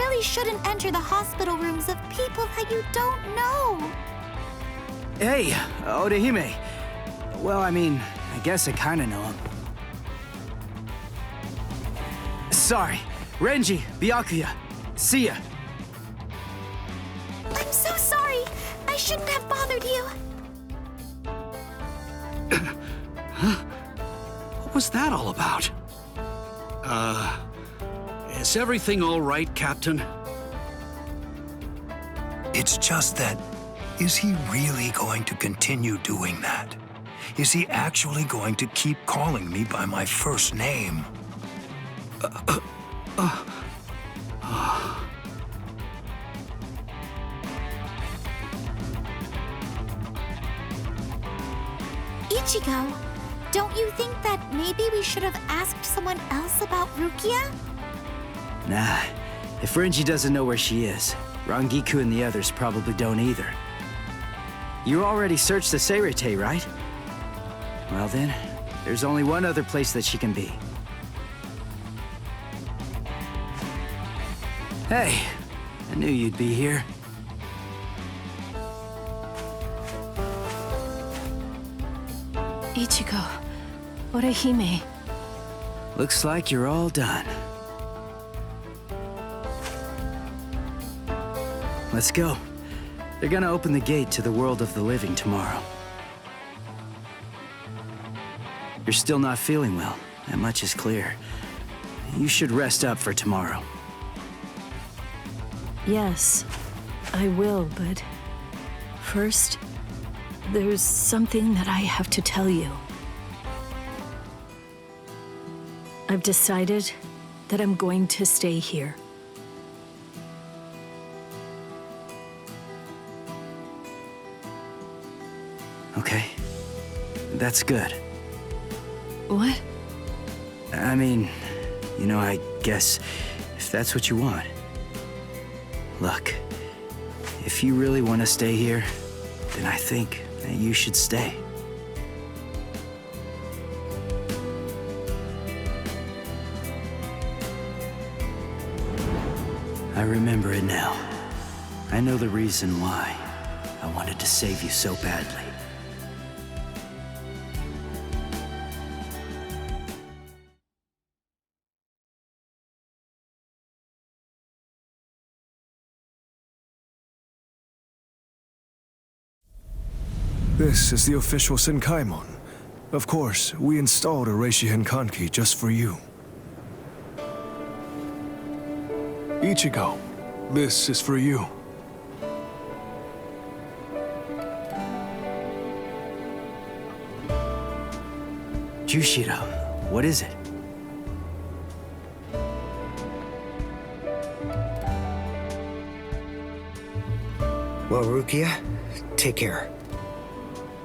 really shouldn't enter the hospital rooms of people that you don't know. Hey, Orihime. Well, I mean, I guess I kinda know him. Sorry. Renji, Byakuya. See ya. I'm so sorry. I shouldn't have bothered you. What was that all about? Is everything all right, Captain? It's just that, is he really going to continue doing that? Is he actually going to keep calling me by my first name? Ichigo, don't you think that maybe we should have asked someone else about Rukia? Nah, if Renji doesn't know where she is, Rangiku and the others probably don't either. You already searched the Seirete, right? Well then, there's only one other place that she can be. Hey, I knew you'd be here. Ichigo, Orihime. Looks like you're all done. Let's go. They're gonna open the gate to the world of the living tomorrow. You're still not feeling well. That much is clear. You should rest up for tomorrow. Yes, I will, but first, there's something that I have to tell you. I've decided that I'm going to stay here. Okay. That's good. What? I mean, you know, I guess if that's what you want. Look, if you really want to stay here, then I think that you should stay. I remember it now. I know the reason why I wanted to save you so badly. This is the official Senkaimon. Of course, we installed a Reishi Henkanki just for you. Ichigo, this is for you. Jushiro, what is it? Well, Rukia, take care.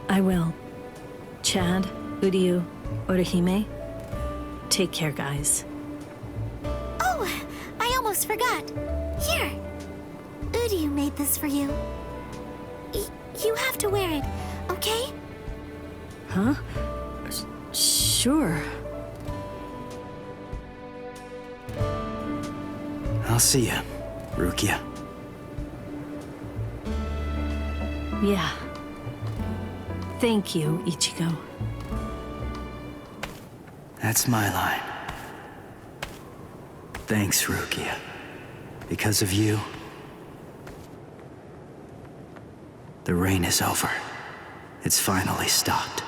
I will. Chad, Uryu, Orihime, take care, guys. Oh, I almost forgot. Here. Uryu made this for you. You have to wear it, okay? Huh? Sure. I'll see ya, Rukia. Yeah. Thank you, Ichigo. That's my line. Thanks, Rukia. Because of you, the rain is over. It's finally stopped.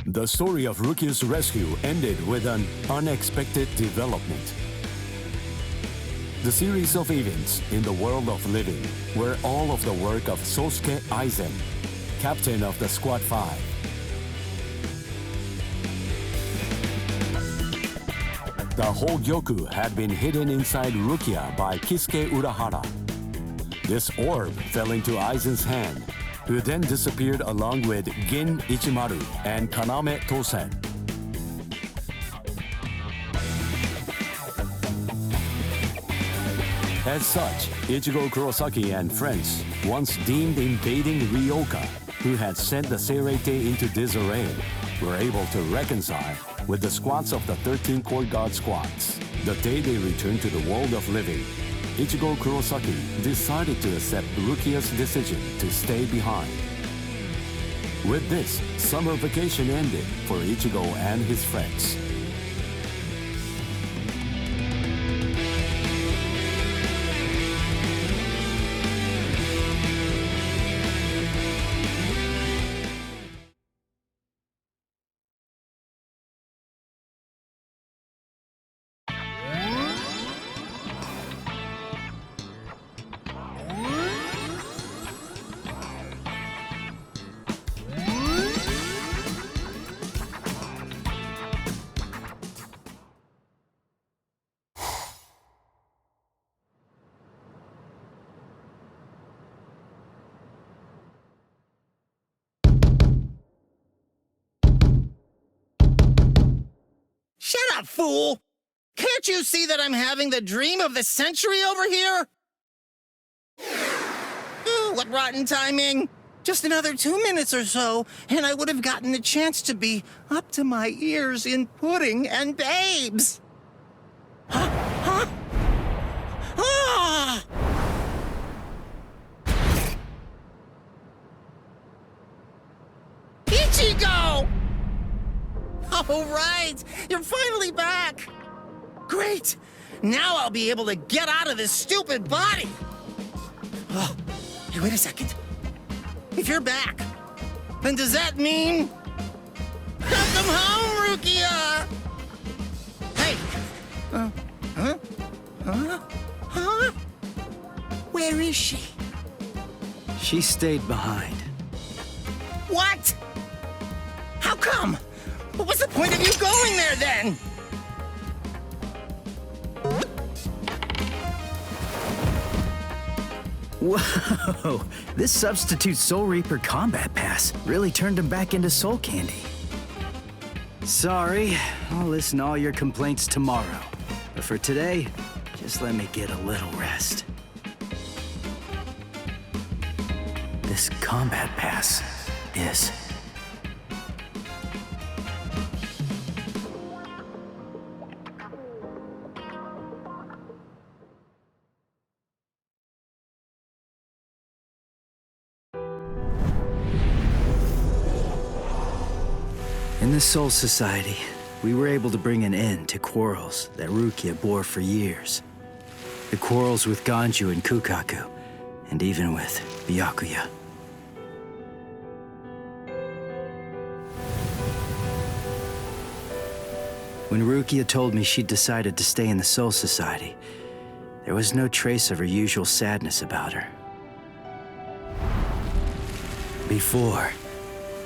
The story of Rukia's rescue ended with an unexpected development. The series of events in the world of living were all of the work of Sosuke Aizen, captain of the Squad 5. The Hogyoku had been hidden inside Rukia by Kisuke Urahara. This orb fell into Aizen's hand, who then disappeared along with Gin Ichimaru and Kaname Tosen. As such, Ichigo Kurosaki and friends, once deemed invading Ryoka, who had sent the Seirei into disarray, were able to reconcile with the squads of the 13 Court Guard squads. The day they returned to the world of living, Ichigo Kurosaki decided to accept Rukia's decision to stay behind. With this, summer vacation ended for Ichigo and his friends. Shut up, fool! Can't you see that I'm having the dream of the century over here? Ooh, what rotten timing! Just another 2 minutes or so, and I would have gotten the chance to be up to my ears in pudding and babes! Huh? Huh? Ah! Ichigo! All right, you're finally back. Great. Now I'll be able to get out of this stupid body. Oh, hey, wait a second. If you're back, then does that mean... Welcome home, Rukia! Hey. Huh? Where is she? She stayed behind. What? How come? What was the point of you going there, then? Whoa! This substitute Soul Reaper combat pass really turned him back into soul candy. Sorry, I'll listen to all your complaints tomorrow. But for today, just let me get a little rest. This combat pass is... In the Soul Society, we were able to bring an end to quarrels that Rukia bore for years. The quarrels with Ganju and Kukaku, and even with Byakuya. When Rukia told me she'd decided to stay in the Soul Society, there was no trace of her usual sadness about her. Before,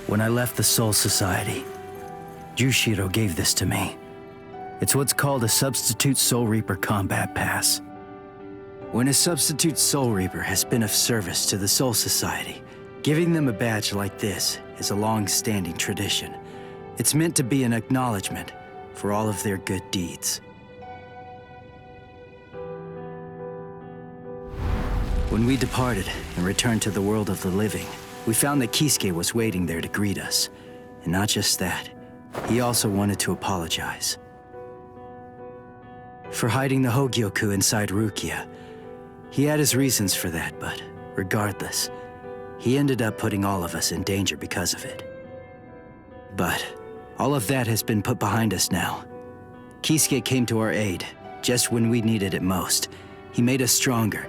when I left the Soul Society, Jushiro gave this to me. It's what's called a Substitute Soul Reaper Combat Pass. When a Substitute Soul Reaper has been of service to the Soul Society, giving them a badge like this is a long-standing tradition. It's meant to be an acknowledgement for all of their good deeds. When we departed and returned to the world of the living, we found that Kisuke was waiting there to greet us. And not just that, he also wanted to apologize. For hiding the Hogyoku inside Rukia. He had his reasons for that, but regardless, he ended up putting all of us in danger because of it. But all of that has been put behind us now. Kisuke came to our aid, just when we needed it most. He made us stronger,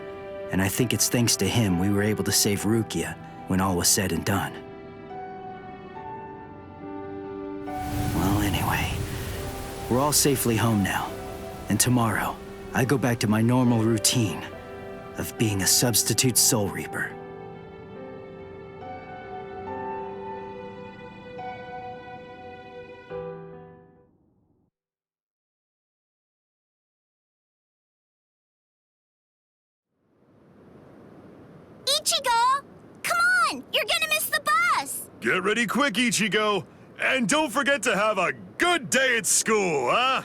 and I think it's thanks to him we were able to save Rukia when all was said and done. Anyway, we're all safely home now. And tomorrow, I go back to my normal routine of being a substitute Soul Reaper. Ichigo! Come on! You're gonna miss the bus! Get ready quick, Ichigo! And don't forget to have a good day at school, huh?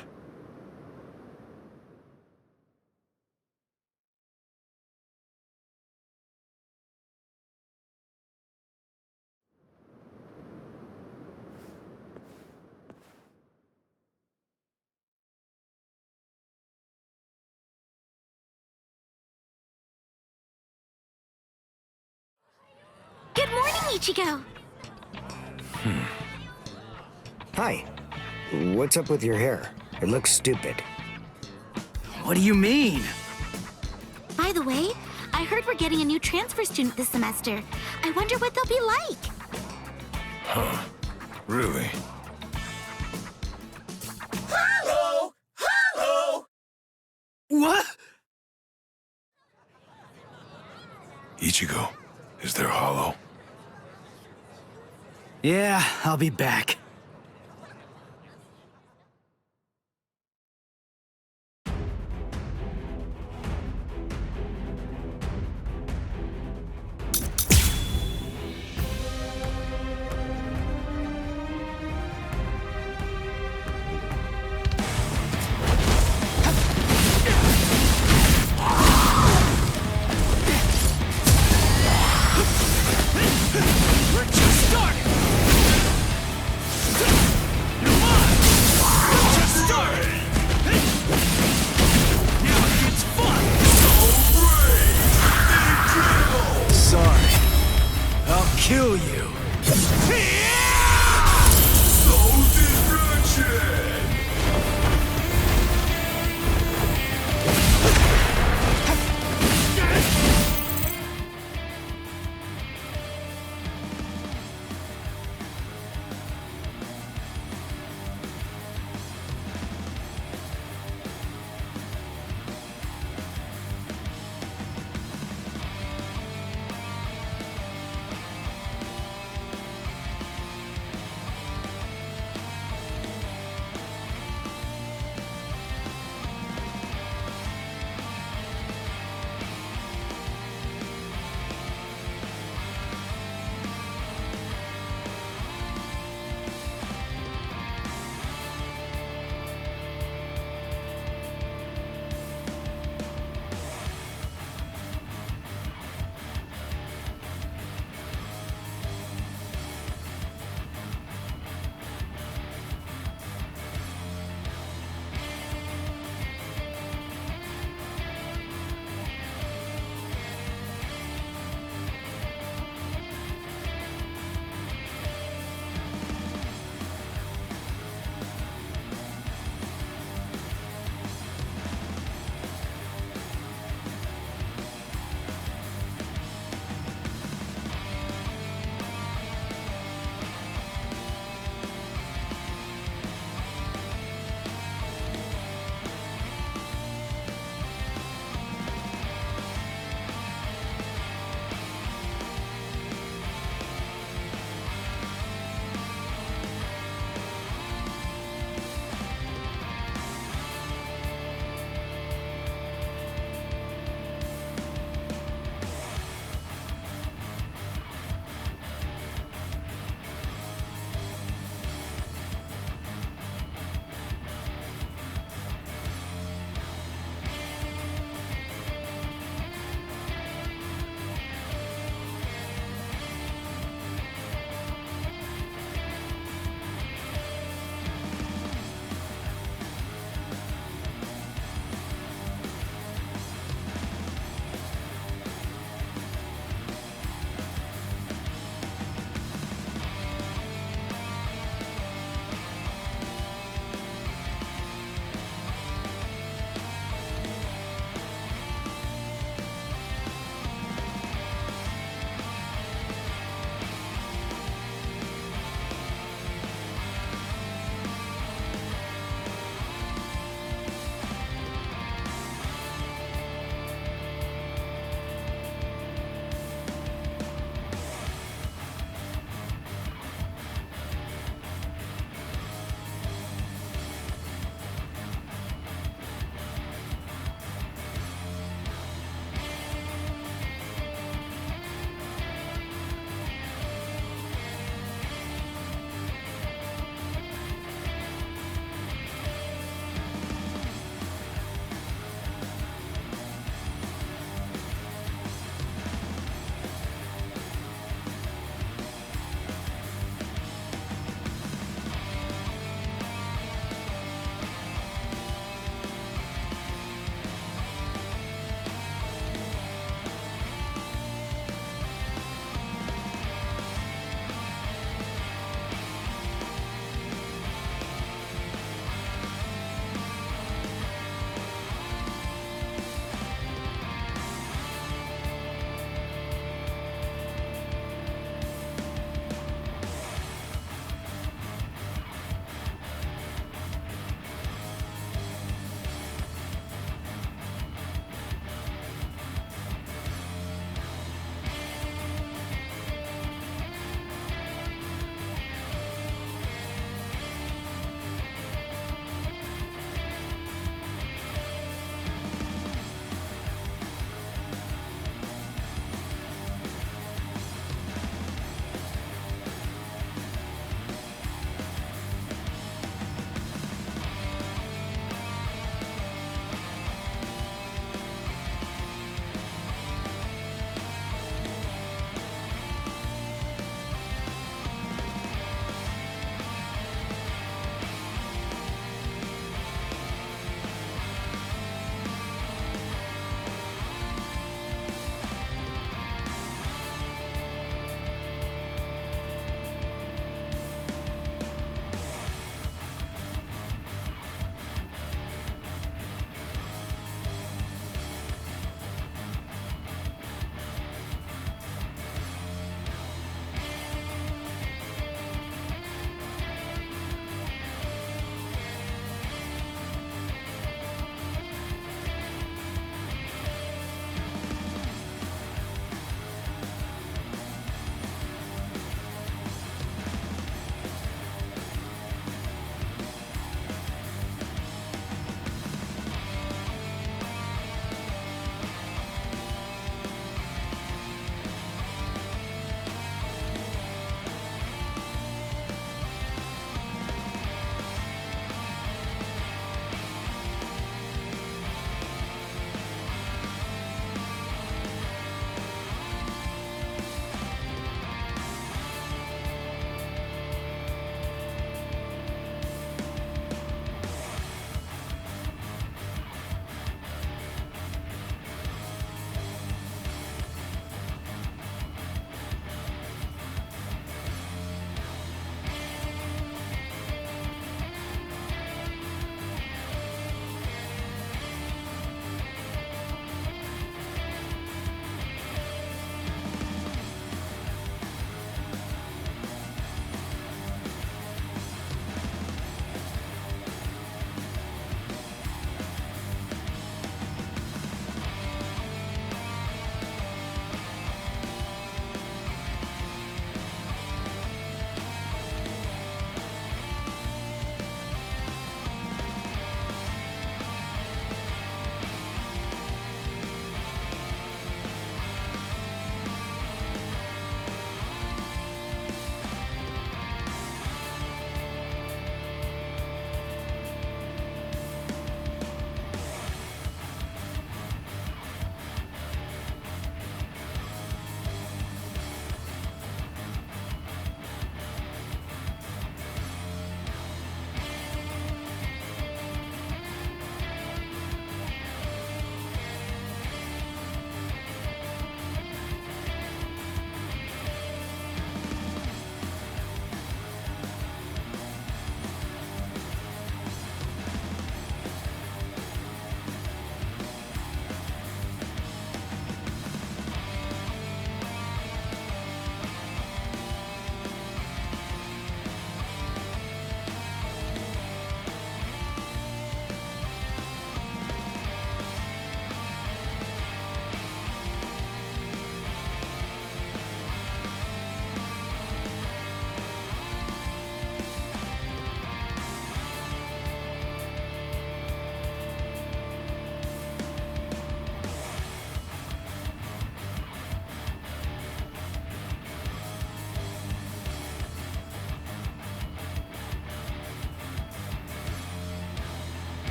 Good morning, Ichigo! Hi. What's up with your hair? It looks stupid. What do you mean? By the way, I heard we're getting a new transfer student this semester. I wonder what they'll be like. Really? Hello! Hello! What? Ichigo, is there hollow? Yeah, I'll be back. We're just starting!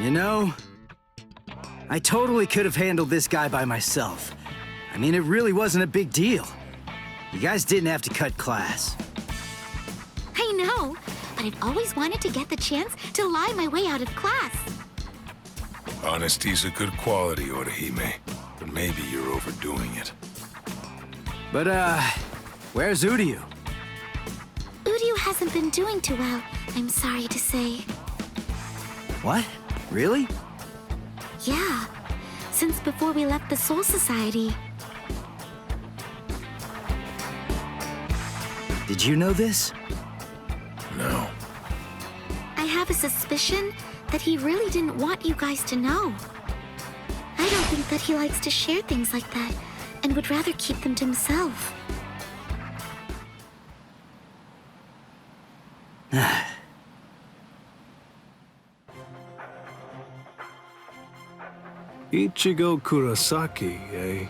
You know, I totally could have handled this guy by myself. I mean, it really wasn't a big deal. You guys didn't have to cut class. I know, but I've always wanted to get the chance to lie my way out of class. Honesty's a good quality, Orihime, but maybe you're overdoing it. But, where's Uryu? Uryu hasn't been doing too well, I'm sorry to say. What? Really? Yeah, since before we left the Soul Society. Did you know this? No. I have a suspicion that he really didn't want you guys to know. I don't think that he likes to share things like that, and would rather keep them to himself. Ichigo Kurosaki, eh?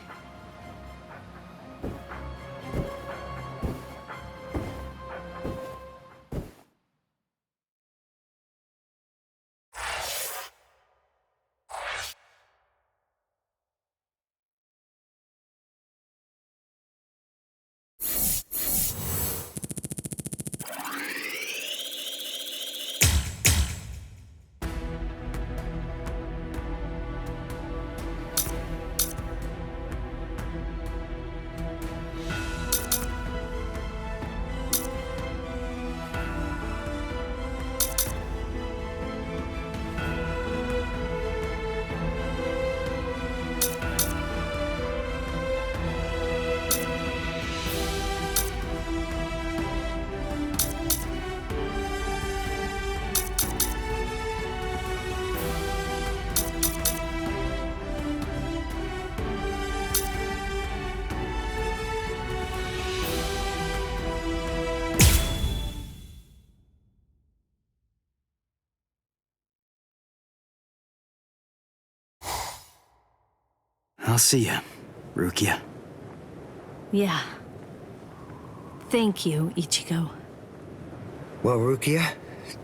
I'll see ya, Rukia. Yeah. Thank you, Ichigo. Well, Rukia,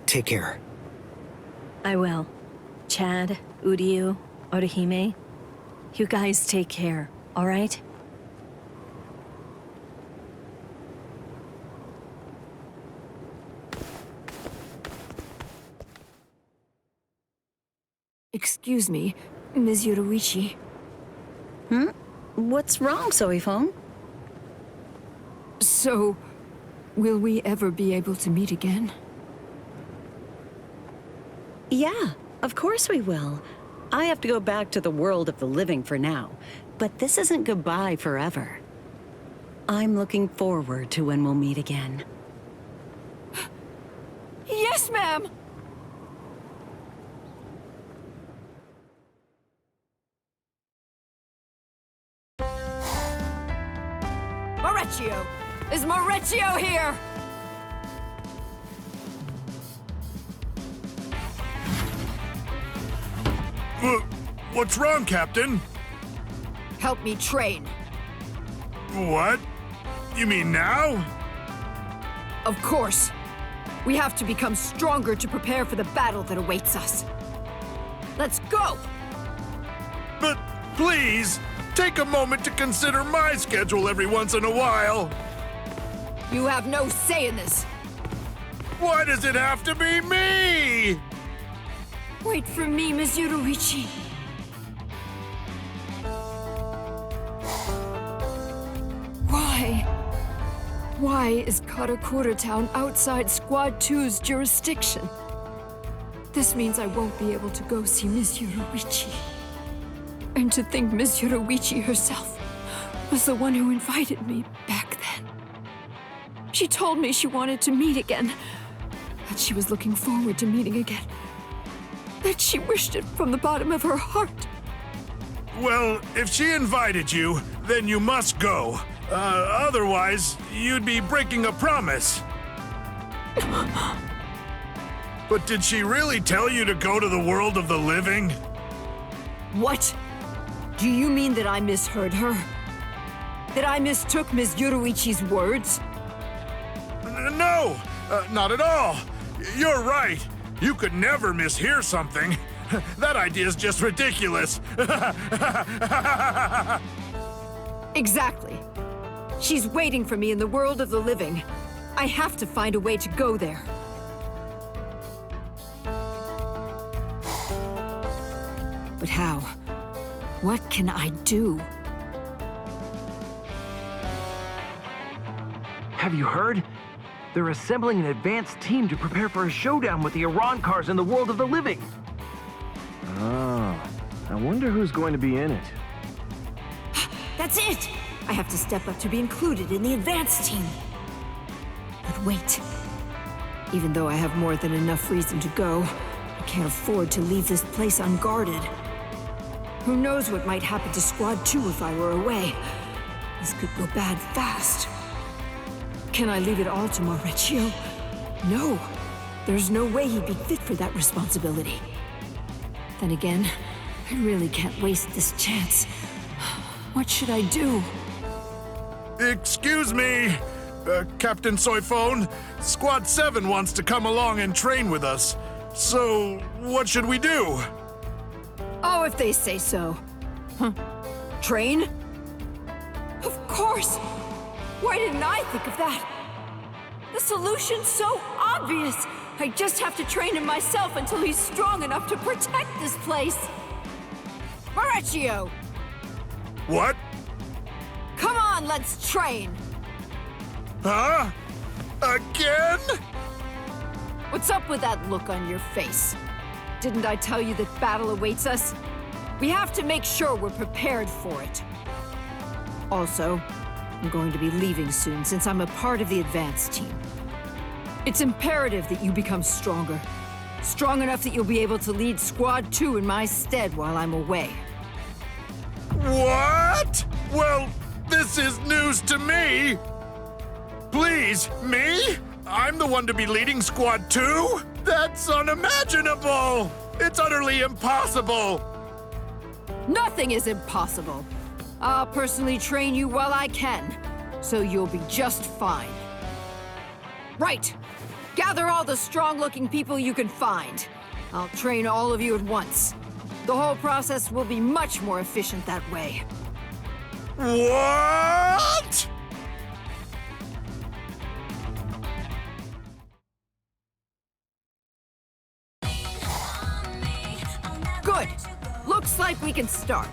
take care. I will. Chad, Uryu, Orihime, you guys take care, all right? Excuse me, Ms. Yoruichi. What's wrong, Soifon? So, will we ever be able to meet again? Yeah, of course we will. I have to go back to the world of the living for now, but this isn't goodbye forever. I'm looking forward to when we'll meet again. Yes, ma'am! Maurecchio! Is Maurecchio here? What's wrong, Captain? Help me train. What? You mean now? Of course. We have to become stronger to prepare for the battle that awaits us. Let's go! But please, take a moment to consider my schedule every once in a while. You have no say in this. Why does it have to be me? Wait for me, Ms. Yoruichi. Why is Karakura Town outside Squad 2's jurisdiction? This means I won't be able to go see Ms. Yoruichi. And to think Ms. Yoruichi herself was the one who invited me back then. She told me she wanted to meet again, that she was looking forward to meeting again, that she wished it from the bottom of her heart. Well, if she invited you, then you must go. Otherwise, you'd be breaking a promise. But did she really tell you to go to the world of the living? What? Do you mean that I misheard her? That I mistook Ms. Yoruichi's words? No, not at all. You're right. You could never mishear something. That idea is just ridiculous. Exactly. She's waiting for me in the world of the living. I have to find a way to go there. But how? What can I do? Have you heard? They're assembling an advanced team to prepare for a showdown with the Iran cars in the world of the living. Oh, I wonder who's going to be in it. That's it! I have to step up to be included in the advanced team. But wait. Even though I have more than enough reason to go, I can't afford to leave this place unguarded. Who knows what might happen to Squad 2 if I were away? This could go bad fast. Can I leave it all to Mauricio? No. There's no way he'd be fit for that responsibility. Then again, I really can't waste this chance. What should I do? Excuse me, Captain Soyphone. Squad 7 wants to come along and train with us. So, what should we do? Oh, if they say so. Huh. Train? Of course! Why didn't I think of that? The solution's so obvious! I just have to train him myself until he's strong enough to protect this place! Mauricio! What? Come on, let's train! Huh? Again? What's up with that look on your face? Didn't I tell you that battle awaits us? We have to make sure we're prepared for it. Also, I'm going to be leaving soon since I'm a part of the advanced team. It's imperative that you become stronger. Strong enough that you'll be able to lead Squad 2 in my stead while I'm away. What? Well, this is news to me. Please, me? I'm the one to be leading Squad 2? That's unimaginable! It's utterly impossible! Nothing is impossible. I'll personally train you while I can, so you'll be just fine. Right! Gather all the strong-looking people you can find. I'll train all of you at once. The whole process will be much more efficient that way. What? Good! Looks like we can start.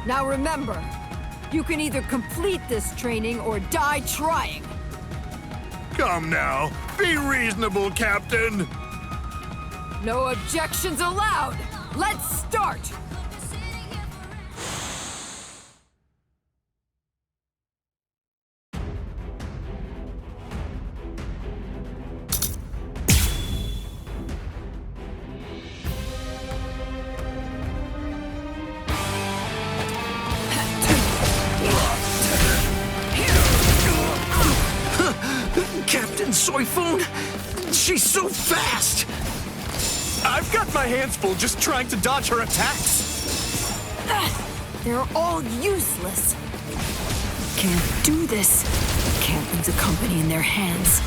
Now remember, you can either complete this training or die trying. Come now, be reasonable, Captain. No objections allowed! Let's start! Captain Soyphone? She's so fast! I've got my hands full just trying to dodge her attacks. They're all useless. Can't do this. Can't leave the company in their hands.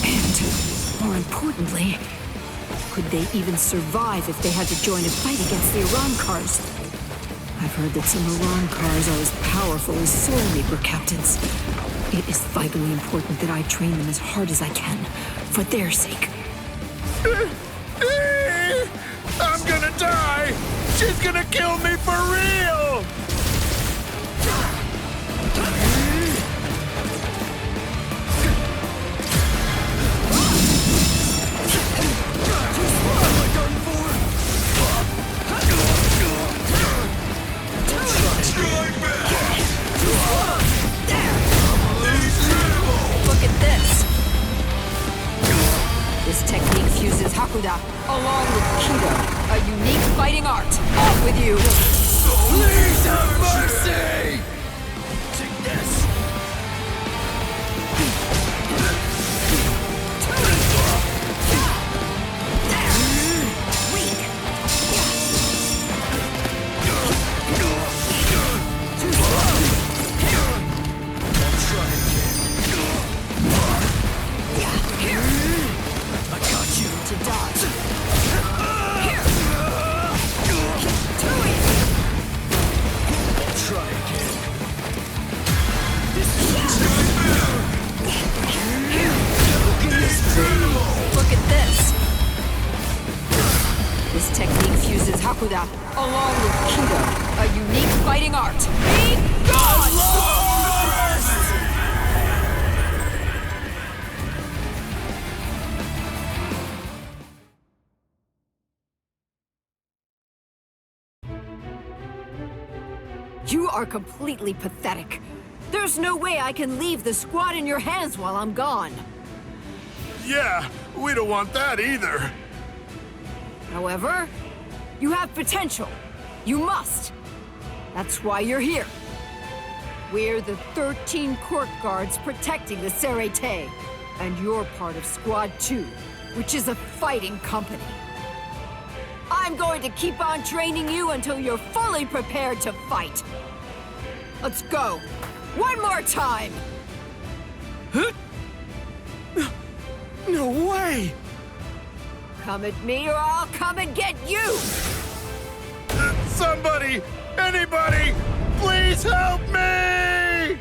And, more importantly, could they even survive if they had to join a fight against the Iran cars? I've heard that some Iran cars are as powerful as Soul Reaper captains. It is vitally important that I train them as hard as I can, for their sake. I'm gonna die! She's gonna kill me for real! Look at this. This technique fuses Hakuda along with Kido, a unique fighting art. Off with you! Please have mercy! Take this! To dodge. Here! technique fuses Hakuda along with Kido, a unique fighting art. Be gone! You are completely pathetic. There's no way I can leave the squad in your hands while I'm gone. Yeah, we don't want that either. However, you have potential. You must. That's why you're here. We're the 13 court guards protecting the Serete, and you're part of Squad 2, which is a fighting company. I'm going to keep on training you until you're fully prepared to fight. Let's go. One more time! No way! Come at me or I'll come and get you! Somebody! Anybody! Please help me!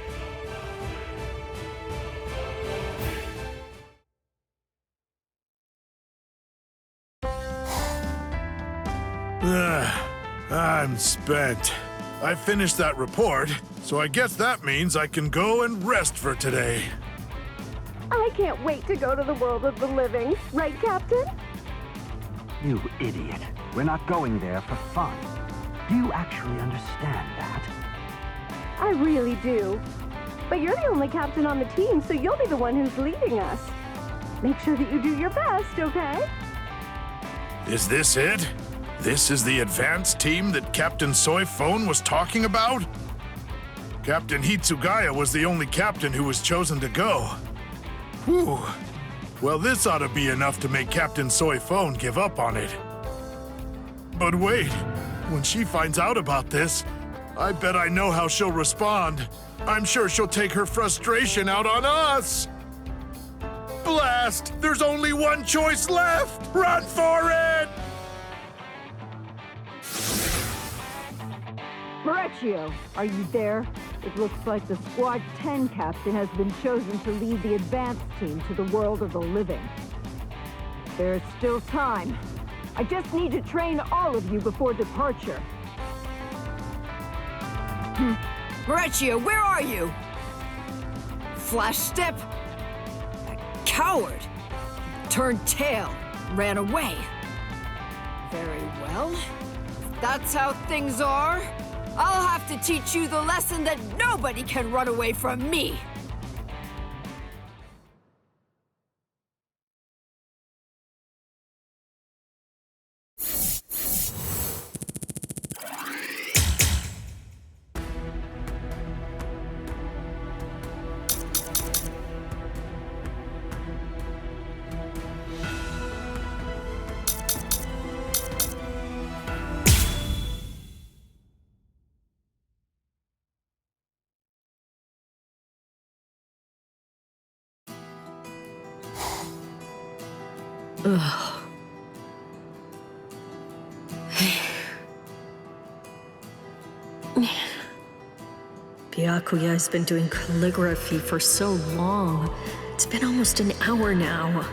I'm spent. I finished that report, so I guess that means I can go and rest for today. I can't wait to go to the world of the living. Right, Captain? You idiot. We're not going there for fun. Do you actually understand that? I really do. But you're the only captain on the team, so you'll be the one who's leading us. Make sure that you do your best, okay? Is this it? This is the advanced team that Captain Soy Phone was talking about? Captain Hitsugaya was the only captain who was chosen to go. Whew. Well, this ought to be enough to make Captain Soy Phone give up on it. But wait, when she finds out about this, I bet I know how she'll respond. I'm sure she'll take her frustration out on us. Blast! There's only one choice left! Run for it! Maurizio, are you there? It looks like the Squad 10 captain has been chosen to lead the advanced team to the world of the living. There's still time. I just need to train all of you before departure. Maurizio, where are you? Flash step? A coward. Turned tail. Ran away. Very well. If that's how things are, I'll have to teach you the lesson that nobody can run away from me! Ugh. Byakuya has been doing calligraphy for so long. It's been almost an hour now.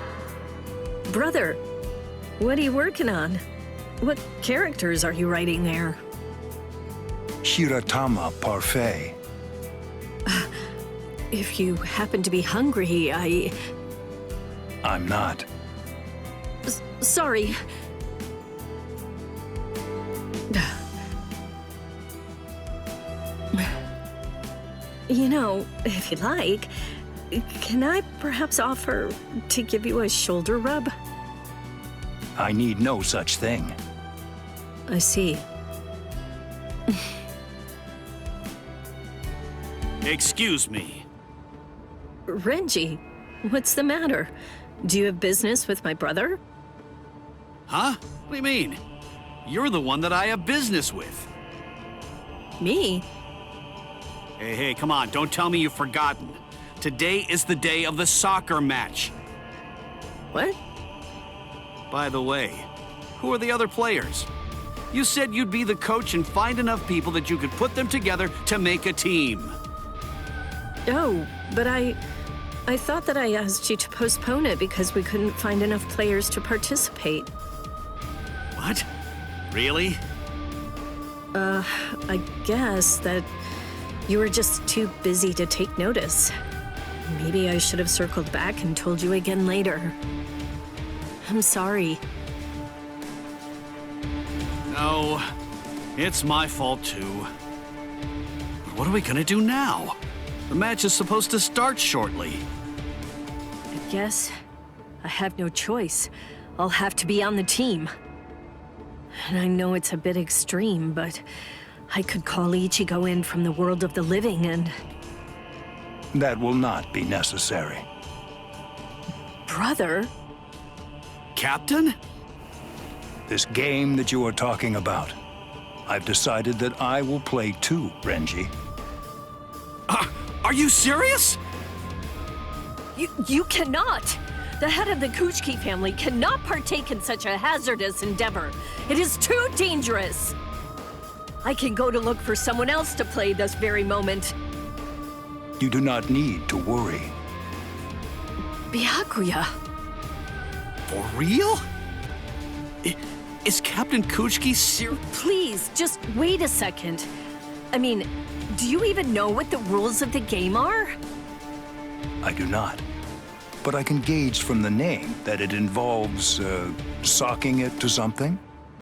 Brother, what are you working on? What characters are you writing there? Shiratama Parfait. If you happen to be hungry, I'm not. Sorry. You know, if you'd like, can I perhaps offer to give you a shoulder rub? I need no such thing. I see. Excuse me. Renji, what's the matter? Do you have business with my brother? Huh? What do you mean? You're the one that I have business with. Me? Hey, come on, don't tell me you've forgotten. Today is the day of the soccer match. What? By the way, who are the other players? You said you'd be the coach and find enough people that you could put them together to make a team. Oh, but I thought that I asked you to postpone it because we couldn't find enough players to participate. What? Really? I guess that you were just too busy to take notice. Maybe I should have circled back and told you again later. I'm sorry. No, it's my fault too. What are we gonna do now? The match is supposed to start shortly. I guess I have no choice. I'll have to be on the team. And I know it's a bit extreme, but I could call Ichigo in from the world of the living and... That will not be necessary. Brother? Captain? This game that you are talking about, I've decided that I will play too, Renji. Are you serious? You cannot! The head of the Kuchiki family cannot partake in such a hazardous endeavor. It is too dangerous! I can go to look for someone else to play this very moment. You do not need to worry. Byakuya. For real? Is Captain Kuchiki serious? Please, just wait a second. I mean, do you even know what the rules of the game are? I do not. But I can gauge from the name that it involves, socking it to something.